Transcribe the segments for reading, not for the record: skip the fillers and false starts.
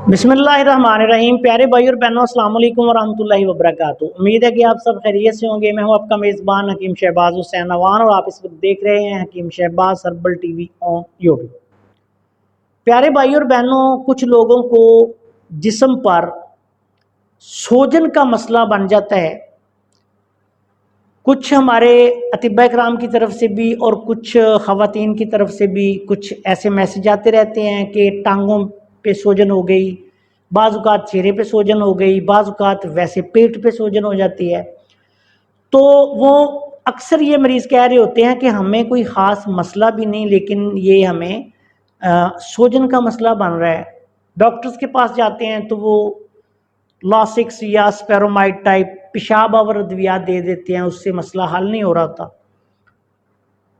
बिस्मिल्लाहिर्रहमानिर्रहीम। प्यारे भाई और बहनों, अस्सलाम वालेकुम वरहमतुल्लाहि वबरकातुहू। उम्मीद है कि आप सब खैरियत से होंगे। मैं हूं आपका मेज़बान हकीम शहबाज हुसैन अवान और आप इस वक्त देख रहे हैं Hakim Shahbaz herbal TV on YouTube. प्यारे भाई और बहनों, कुछ लोगों को जिस्म पर सूजन का मसला बन जाता है। कुछ हमारे अतिबा कराम की तरफ से भी और कुछ ख़वातीन की तरफ से भी कुछ ऐसे मैसेज आते रहते हैं कि टांगों पे सूजन हो गई, बाज़ औक़ात चेहरे पे सूजन हो गई, बाज़ औक़ात वैसे पेट पे सूजन हो जाती है। तो वो अक्सर ये मरीज़ कह रहे होते हैं कि हमें कोई ख़ास मसला भी नहीं, लेकिन ये हमें सूजन का मसला बन रहा है। डॉक्टर्स के पास जाते हैं तो वो लॉसिक्स या स्पेरोमाइड टाइप पेशाब आवर अद्वियात दे देते हैं, उससे मसला हल नहीं हो रहा था।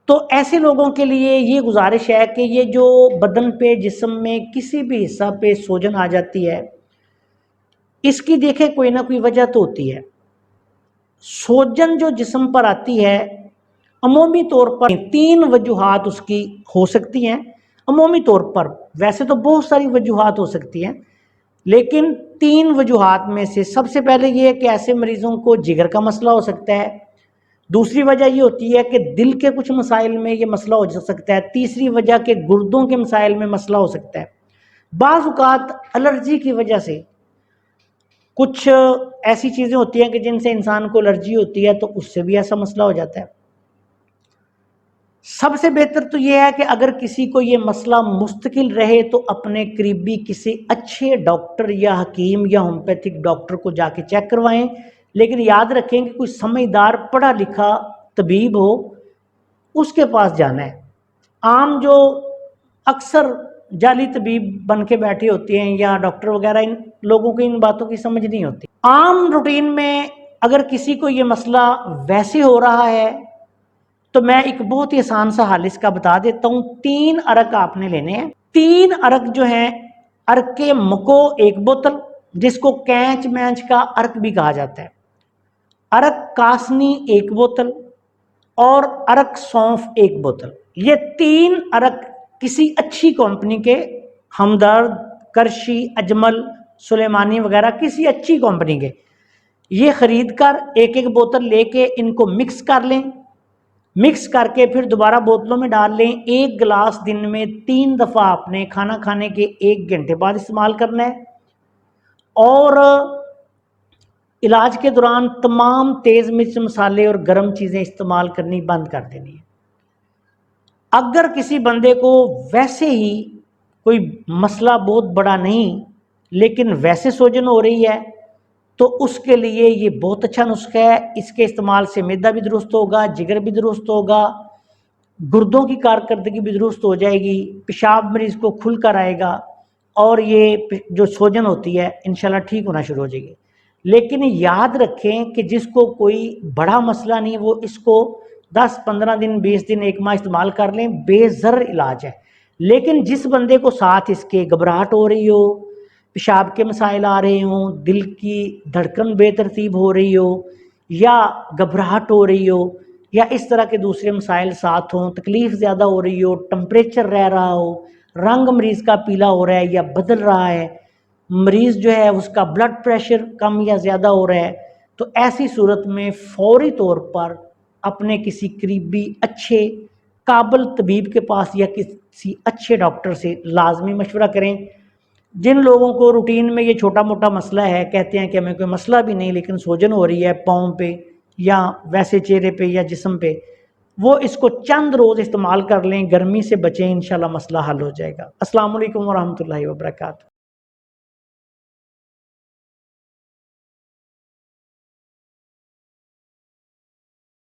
तो ऐसे लोगों के लिए ये गुजारिश है कि ये जो बदन पे जिस्म में किसी भी हिस्सा पे सूजन आ जाती है, इसकी देखें कोई ना कोई वजह तो होती है। सूजन जो जिस्म पर आती है, अमूमी तौर पर 3 वजूहात उसकी हो सकती हैं। अमूमी तौर पर वैसे तो बहुत सारी वजूहात हो सकती हैं, लेकिन 3 वजूहात में से सबसे पहले ये है कि ऐसे मरीज़ों को जिगर का मसला हो सकता है। दूसरी वजह ये होती है कि दिल के कुछ मसाइल में ये मसला हो सकता है। तीसरी वजह के गुर्दों के मसाइल में मसला हो सकता है। बाज़ औक़ात एलर्जी की वजह से कुछ ऐसी चीज़ें होती हैं कि जिनसे इंसान को एलर्जी होती है, तो उससे भी ऐसा मसला हो जाता है। सबसे बेहतर तो ये है कि अगर किसी को ये मसला मुस्तकिल रहे तो अपने करीबी किसी अच्छे डॉक्टर या हकीम या होम्योपैथिक डॉक्टर को जाके चेक करवाएं। लेकिन याद रखें कि कोई समझदार पढ़ा लिखा तबीब हो, उसके पास जाना है। आम जो अक्सर जाली तबीब बन के बैठे होते हैं या डॉक्टर वगैरह, इन लोगों को इन बातों की समझ नहीं होती। आम रूटीन में अगर किसी को ये मसला वैसे हो रहा है तो मैं एक बहुत ही आसान सा हल इसका बता देता हूँ। 3 अरक आपने लेने हैं। 3 अरक जो हैं, अरक के मको 1 बोतल, जिसको कैंच मैंच का अरक भी कहा जाता है, अरक कासनी 1 बोतल और अरक सौंफ 1 बोतल। ये 3 अरक किसी अच्छी कंपनी के, हमदर्द, करशी, अजमल, सुलेमानी वगैरह किसी अच्छी कंपनी के, ये खरीद कर 1-1 बोतल लेके इनको मिक्स कर लें। मिक्स करके फिर दोबारा बोतलों में डाल लें। 1 गिलास दिन में 3 दफ़ा आपने खाना खाने के 1 घंटे बाद इस्तेमाल करना है। और इलाज के दौरान तमाम तेज़ मिर्च मसाले और गर्म चीज़ें इस्तेमाल करनी बंद कर देनी है। अगर किसी बंदे को वैसे ही कोई मसला बहुत बड़ा नहीं, लेकिन वैसे सूजन हो रही है, तो उसके लिए ये बहुत अच्छा नुस्खा है। इसके इस्तेमाल से मैदा भी दुरुस्त होगा, जिगर भी दुरुस्त होगा, गुर्दों की कारकर्दगी भी दुरुस्त हो जाएगी, पेशाब मरीज़ को खुल कर आएगा और ये जो सूजन होती है इंशाल्लाह ठीक होना शुरू हो जाएगी। लेकिन याद रखें कि जिसको कोई बड़ा मसला नहीं, वो इसको 10-15 दिन, 20 दिन, 1 माह इस्तेमाल कर लें, बेज़र इलाज है। लेकिन जिस बंदे को साथ इसके घबराहट हो रही हो, पेशाब के मसाइल आ रहे हों, दिल की धड़कन बेतरतीब हो रही हो या घबराहट हो रही हो या इस तरह के दूसरे मसाइल साथ हों, तकलीफ़ ज़्यादा हो रही हो, टेम्परेचर रह रहा हो, रंग मरीज़ का पीला हो रहा है या बदल रहा है, मरीज़ जो है उसका ब्लड प्रेशर कम या ज़्यादा हो रहा है, तो ऐसी सूरत में फ़ौरी तौर पर अपने किसी करीबी अच्छे काबिल तबीब के पास या किसी अच्छे डॉक्टर से लाजमी मशवरा करें। जिन लोगों को रूटीन में ये छोटा मोटा मसला है, कहते हैं कि हमें कोई मसला भी नहीं लेकिन सूजन हो रही है पाँव पे या वैसे चेहरे पे या जिस्म पे, वो इसको चंद रोज़ इस्तेमाल कर लें, गर्मी से बचें, इंशाल्लाह मसला हल हो जाएगा। अस्सलाम वालेकुम वरहमतुल्लाहि वबरकातुहू।